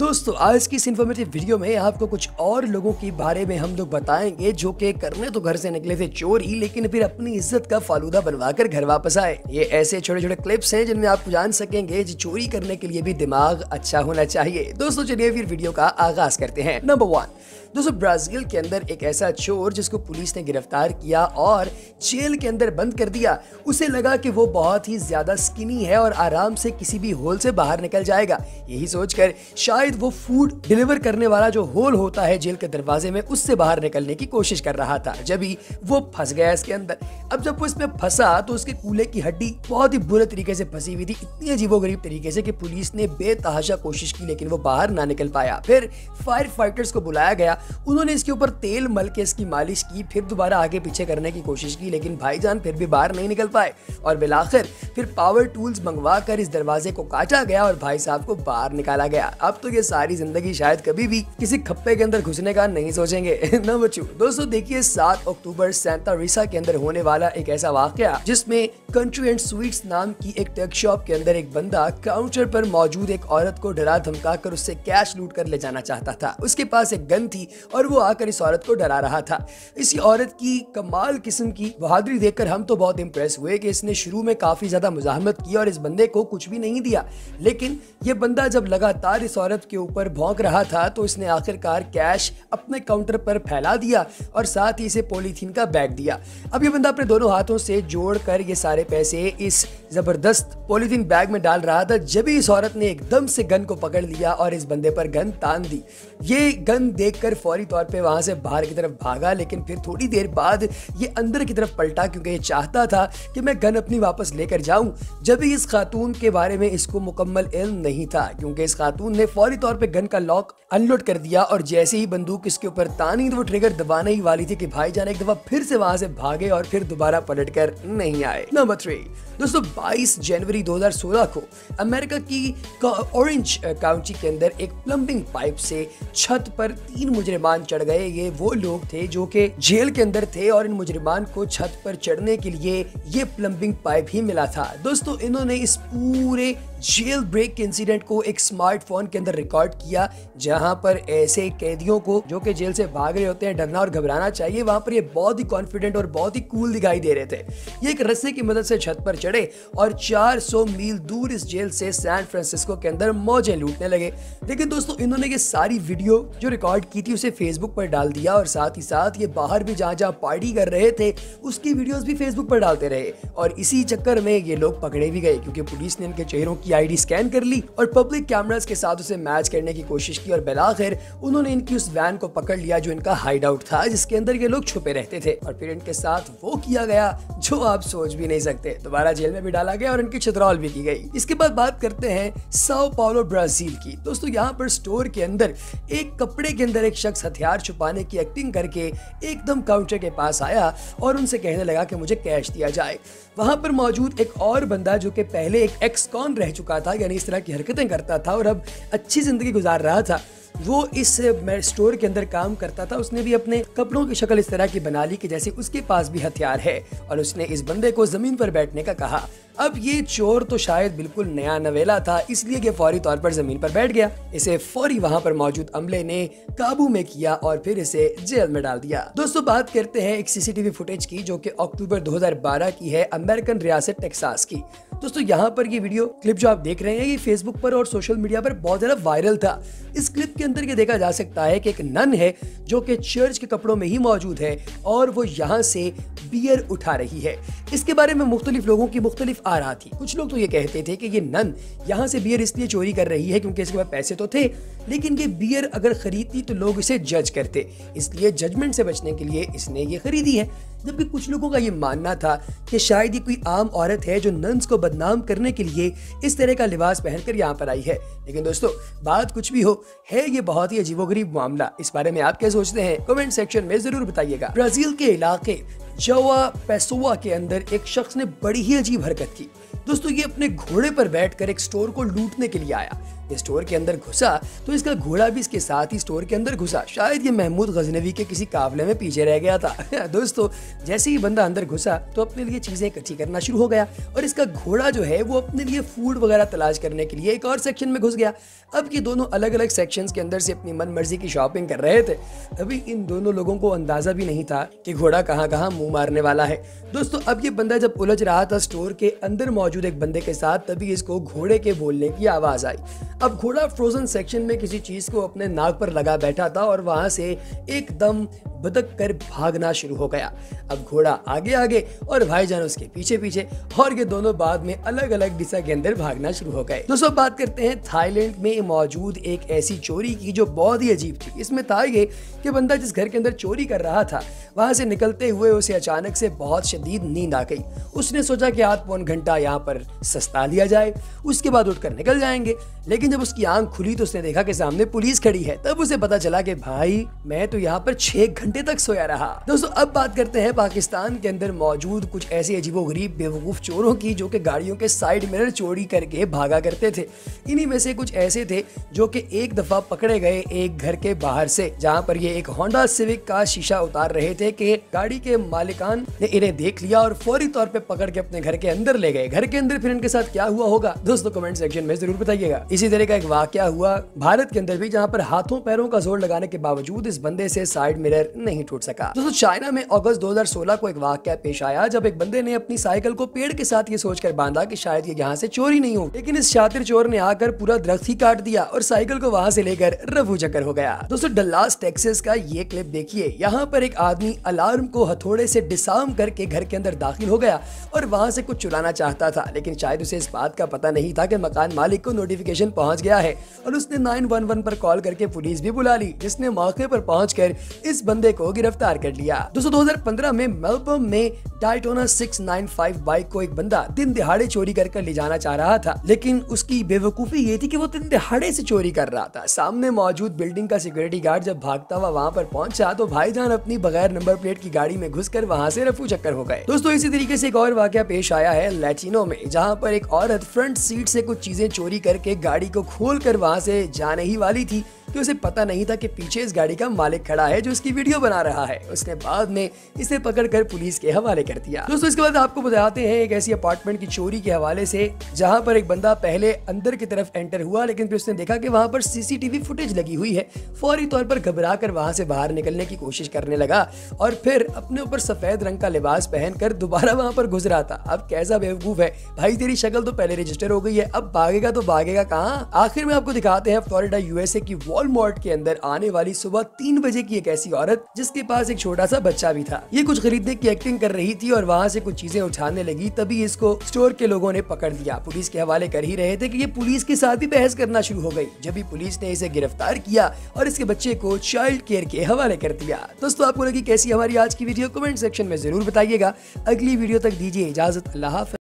दोस्तों आज की इस इन्फॉर्मेटिव वीडियो में आपको कुछ और लोगों के बारे में हम लोग बताएंगे जो कि करने तो घर से निकले थे चोरी, लेकिन फिर अपनी इज्जत का फालूदा बनवाकर घर वापस आए। ये ऐसे छोटे छोटे क्लिप्स हैं जिनमें आप जान सकेंगे कि चोरी करने के लिए भी दिमाग अच्छा होना चाहिए। दोस्तों चलिए फिर वीडियो का आगाज करते हैं। नंबर 1, दोस्तों ब्राजील के अंदर एक ऐसा चोर जिसको पुलिस ने गिरफ्तार किया और जेल के अंदर बंद कर दिया। उसे लगा कि वो बहुत ही ज्यादा स्किनी है और आराम से किसी भी होल से बाहर निकल जाएगा। यही सोचकर शायद वो फूड डिलीवर करने वाला जो होल होता है जेल के दरवाजे में, उससे बाहर निकलने की कोशिश कर रहा था। जब ही वो फंस गया इसके अंदर। अब जब वो इसमें फंसा तो उसके कूल्हे की हड्डी बहुत ही बुरे तरीके से फंसी हुई थी, इतनी अजीबोगरीब तरीके से कि पुलिस ने बेतहाशा कोशिश की लेकिन वो बाहर ना निकल पाया। फिर फायर फाइटर्स को बुलाया गया, उन्होंने इसके ऊपर तेल मल के इसकी मालिश की, फिर दोबारा आगे पीछे करने की कोशिश की लेकिन भाईजान फिर भी बाहर नहीं निकल पाए और बिलाखिर फिर पावर टूल्स मंगवा कर इस दरवाजे को काटा गया और भाई साहब को बाहर निकाला गया। अब तो ये सारी जिंदगी शायद कभी भी किसी खप्पे के अंदर घुसने का नहीं सोचेंगे। नंबर 2, दोस्तों देखिए 7 अक्टूबर सांता रिसा के अंदर होने वाला एक ऐसा वाकया जिसमें कंट्री एंड स्वीट्स नाम की एक टेक शॉप के अंदर एक बंदा काउंटर पर मौजूद एक औरत को डरा धमका कर उससे कैश लूट कर ले जाना चाहता था। उसके पास एक गन थी और वो आकर इस औरत को डरा रहा था। इसी औरत की कमाल किस्म की बहादुरी देखकर हम तो बहुत इंप्रेस हुए कि इसने शुरू में काफी ज्यादा मुजाहमत की और इस बंदे को कुछ भी नहीं दिया, लेकिन ये बंदा जब लगातार इस औरत के ऊपर भौंक रहा था तो इसने आखिरकार कैश अपने काउंटर पर फैला दिया और साथ ही इसे पॉलीथीन का बैग दिया। अब ये बंदा अपने दोनों हाथों से जोड़कर ये सारे पैसे इस जबरदस्त पॉलीथीन बैग में डाल रहा था। जब ही इस औरत ने एकदम से गन को पकड़ लिया और इस बंदे पर गन तान दी। ये गन देखकर फौरी तौर पे वहां से बाहर की तरफ भागा, लेकिन फिर थोड़ी देर बाद ये अंदर की तरफ पलटा क्योंकि ये चाहता था कि मैं गन अपनी वापस लेकर जाऊं। जब भी इस खातून के बारे में इसको मुकम्मल इल्म नहीं था क्योंकि इस खातून ने फौरी तौर पे गन का लॉक अनलोड कर दिया और जैसे ही बंदूक इसके ऊपर तानी तो वो ट्रिगर दबाने ही वाली थी कि भाईजान एक दफा फिर से वहां से भागे और फिर दोबारा पलट कर नहीं आए। नंबर 3, दोस्तों 22 जनवरी 2016 को अमेरिका की ऑरेंज काउंटी के अंदर एक प्लम्बिंग पाइप से छत पर 3 मुजरिमान चढ़ गए। ये वो लोग थे जो कि जेल के अंदर थे और इन मुजरिमान को छत पर चढ़ने के लिए ये प्लम्बिंग पाइप ही मिला था। दोस्तों इन्होंने इस पूरे जेल ब्रेक के इंसिडेंट को एक स्मार्टफोन के अंदर रिकॉर्ड किया, जहां पर ऐसे कैदियों को जो कि जेल से भाग रहे होते हैं डरना और घबराना चाहिए, वहां पर ये बहुत ही कॉन्फिडेंट और बहुत ही कूल दिखाई दे रहे थे। ये एक रस्से की मदद से छत पर चढ़े और 400 मील दूर इस जेल से सैन फ्रांसिस्को के अंदर मौजें लूटने लगे। लेकिन दोस्तों इन्होंने ये सारी वीडियो जो रिकॉर्ड की थी उसे फेसबुक पर डाल दिया और साथ ही साथ ये बाहर भी जहां जहां पार्टी कर रहे थे उसकी वीडियोस भी फेसबुक पर डालते रहे और इसी चक्कर में ये लोग पकड़े भी गए क्योंकि पुलिस ने इनके चेहरों की आईडी स्कैन कर ली और पब्लिक कैमरास के साथ उसे मैच करने की कोशिश की और बिलाखिर उन्होंने इनकी उस वैन को पकड़ लिया जो इनका हाइड आउट था जिसके अंदर ये लोग छुपे रहते थे और फिर इनके साथ वो किया गया जो आप सोच भी नहीं सकते। दोबारा जेल में भी डाला गया और इनकी छितरौल भी की गई। इसके बाद बात करते हैं साओ पाउलो ब्राजील की। दोस्तों यहाँ पर स्टोर के अंदर एक कपड़े के अंदर एक शख्स हथियार छुपाने की एक्टिंग करके एकदम काउंटर के पास आया और उनसे कहने लगा कि मुझे कैश दिया जाए। वहां पर मौजूद एक और बंदा जो कि पहले एक एक्स कॉन रह चुका था, यानी इस तरह की हरकतें करता था और अब अच्छी जिंदगी गुजार रहा था, वो इस स्टोर के अंदर काम करता था। उसने भी अपने कपड़ों की शक्ल इस तरह की बना ली कि जैसे उसके पास भी हथियार है और उसने इस बंदे को जमीन पर बैठने का कहा। अब ये चोर तो शायद बिल्कुल नया नवेला था, इसलिए ये फौरी तौर पर जमीन पर बैठ गया। इसे फौरी वहां पर मौजूद अमले ने काबू में किया और फिर इसे जेल में डाल दिया। दोस्तों बात करते हैं एक सीसीटीवी फुटेज की जो कि अक्टूबर 2012 की है, अमेरिकन रियासत टेक्सास की। दोस्तों यहाँ पर ये वीडियो क्लिप जो आप देख रहे हैं ये फेसबुक पर और सोशल मीडिया पर बहुत ज्यादा वायरल था। इस क्लिप के अंदर ये देखा जा सकता है कि एक नन है जो कि चर्च के कपड़ों में ही मौजूद है और वो यहाँ से बियर उठा रही है। इसके बारे में मुख्तलिफ लोगों की मुख्तलिफ आरा थी। कुछ लोग तो ये कहते थे कि ये नन यहाँ से बियर इसलिए चोरी कर रही है क्योंकि इसके पास पैसे तो थे, लेकिन ये बियर अगर खरीदती तो लोग इसे जज करते, इसलिए जजमेंट से बचने के लिए इसने ये खरीदी है। जबकि कुछ लोगों का ये मानना था कि शायद ये कोई आम औरत है जो नन्स को बदनाम करने के लिए इस तरह का लिबास पहनकर यहाँ पर आई है। लेकिन दोस्तों बात कुछ भी हो, है ये बहुत ही अजीबोगरीब मामला। इस बारे में आप क्या सोचते हैं कमेंट सेक्शन में जरूर बताइएगा। ब्राजील के इलाके जोआ पेसोआ के अंदर एक शख्स ने बड़ी ही अजीब हरकत की। दोस्तों ये अपने घोड़े पर बैठकर एक स्टोर को लूटने के लिए आया। ये स्टोर के अंदर घुसा तो इसका घोड़ा भी इसके साथ ही स्टोर के अंदर घुसा। शायद ये महमूद गजनवी के किसी काफले में पीछे रह गया था। दोस्तों जैसे ही बंदा अंदर घुसा तो अपने लिए चीजें इकट्ठी करना शुरू हो गया और इसका घोड़ा जो है वो अपने लिए फूड वगैरह तलाश करने के लिए एक और सेक्शन में घुस गया। अब ये दोनों अलग अलग सेक्शंस के अंदर से अपनी मन मर्जी की शॉपिंग कर रहे थे। अभी इन दोनों लोगों को अंदाजा भी नहीं था कि घोड़ा कहाँ कहाँ मुंह मारने वाला है। दोस्तों अब ये बंदा जब उलझ रहा था स्टोर के अंदर मौजूद एक बंदे के साथ, तभी इसको घोड़े के बोलने की आवाज आई। अब घोड़ा फ्रोजन सेक्शन में किसी चीज को अपने नाक पर लगा बैठा था और वहां से एकदम बदक कर भागना शुरू हो गया। अब घोड़ा आगे आगे और भाईजान उसके पीछे पीछे, और ये दोनों बाद में अलग अलग दिशा के अंदर भागना शुरू हो गए। दोस्तों बात करते हैं थाईलैंड में मौजूद एक ऐसी चोरी की जो बहुत ही अजीब थी। इसमें था ये कि बंदा जिस घर के अंदर चोरी कर रहा था वहां से निकलते हुए उसे अचानक से बहुत शदीद नींद आ गई। उसने सोचा कि आध पौन घंटा यहाँ पर सस्ता लिया जाए, उसके बाद उठकर निकल जाएंगे। लेकिन जब उसकी आंख खुली तो उसने देखा कि सामने पुलिस खड़ी है। तब उसे पता चला कि भाई मैं तो यहाँ पर 6 घंटे तक सोया रहा। दोस्तों अब बात करते हैं पाकिस्तान के अंदर मौजूद कुछ ऐसे अजीबोगरीब बेवकूफ चोरों की जो कि गाड़ियों के साइड मिरर चोरी करके भागा करते थे। इन्हीं में से कुछ ऐसे थे जो कि एक दफा पकड़े गए एक घर के बाहर से, जहाँ पर ये एक होंडा सिविक का शीशा उतार रहे थे कि गाड़ी के मालिकान ने इन्हें देख लिया और फौरी तौर पे पकड़ के अपने घर के अंदर ले गए। घर के अंदर फिर इनके साथ क्या हुआ होगा दोस्तों कमेंट सेक्शन में जरूर बताइएगा। इसी तरह का एक वाकया हुआ भारत के अंदर भी, जहाँ पर हाथों पैरों का जोर लगाने के बावजूद इस बंदे से साइड मिरर नहीं टूट सका। दोस्तों चाइना में अगस्त 2016 को एक वाकया पेश आया जब एक बंदे ने अपनी साइकिल को पेड़ के साथ ये सोचकर बांधा कि शायद ये यहाँ से चोरी नहीं हो, लेकिन इस शातिर चोर ने आकर पूरा दरख्त ही काट दिया और साइकिल को वहाँ से लेकर रफू चक्कर हो गया। दोस्तों डल्लास टेक्सास का ये क्लिप देखिए। यहाँ पर एक आदमी अलार्म को हथौड़े से डिसआर्म करके घर के अंदर दाखिल हो गया और वहाँ से कुछ चुराना चाहता था, लेकिन शायद उसे इस बात का पता नहीं था कि मकान मालिक को नोटिफिकेशन पहुँच गया है और उसने 911 पर कॉल करके पुलिस भी बुला ली, जिसने मौके पर पहुंचकर इस बंदे को गिरफ्तार कर लिया। दोस्तों 2015 में मेलबर्न में डायटोना 695 बाइक को एक बंदा दिन दिहाड़े चोरी कर ले जाना चाह रहा था, लेकिन उसकी बेवकूफी ये थी कि वो दिन दिहाड़े से चोरी कर रहा था। सामने मौजूद बिल्डिंग का सिक्योरिटी गार्ड जब भागता हुआ वहां पर पहुंचा तो भाईजान अपनी बगैर नंबर प्लेट की गाड़ी में घुसकर वहां से रफू चक्कर हो गए। दोस्तों इसी तरीके से एक और वाकया पेश आया है लैटिनो में, जहां पर एक औरत फ्रंट सीट से कुछ चीजें चोरी करके गाड़ी को खोल कर वहां से जाने ही वाली थी कि उसे पता नहीं था कि पीछे इस गाड़ी का मालिक खड़ा है जो इसकी वीडियो बना रहा है। उसने बाद में इसे पकड़कर पुलिस के हवाले कर दिया। दोस्तों इसके बाद आपको बताते हैं एक ऐसी अपार्टमेंट की चोरी के हवाले से, जहां पर एक बंदा पहले अंदर की तरफ एंटर हुआ, लेकिन फिर उसने देखा कि वहां पर सीसीटीवी फुटेज लगी हुई है। फौरी तौर पर घबरा कर वहां से बाहर निकलने की कोशिश करने लगा और फिर अपने ऊपर सफेद रंग का लिबास पहनकर दोबारा वहां पर घुस रहा था। अब कैसा बेवकूफ है भाई, तेरी शक्ल तो पहले रजिस्टर हो गई है, अब भागेगा तो भागेगा कहाँ। आखिर में आपको दिखाते हैं फ्लोरिडा यूएसए की वॉलमार्ट के अंदर आने वाली सुबह 3 बजे की एक ऐसी औरत जिसके पास एक छोटा सा बच्चा भी था। ये कुछ खरीदने की एक्टिंग कर रही थी और वहां से कुछ चीजें उठाने लगी, तभी इसको स्टोर के लोगों ने पकड़ लिया। पुलिस के हवाले कर ही रहे थे कि ये पुलिस के साथ भी बहस करना शुरू हो गई। जब भी पुलिस ने इसे गिरफ्तार किया और इसके बच्चे को चाइल्ड केयर के हवाले कर दिया। दोस्तों आपको लगी कैसी हमारी आज की वीडियो, कमेंट सेक्शन में जरूर बताइएगा। अगली वीडियो तक दीजिए इजाजत, अल्लाह हाफ़िज़।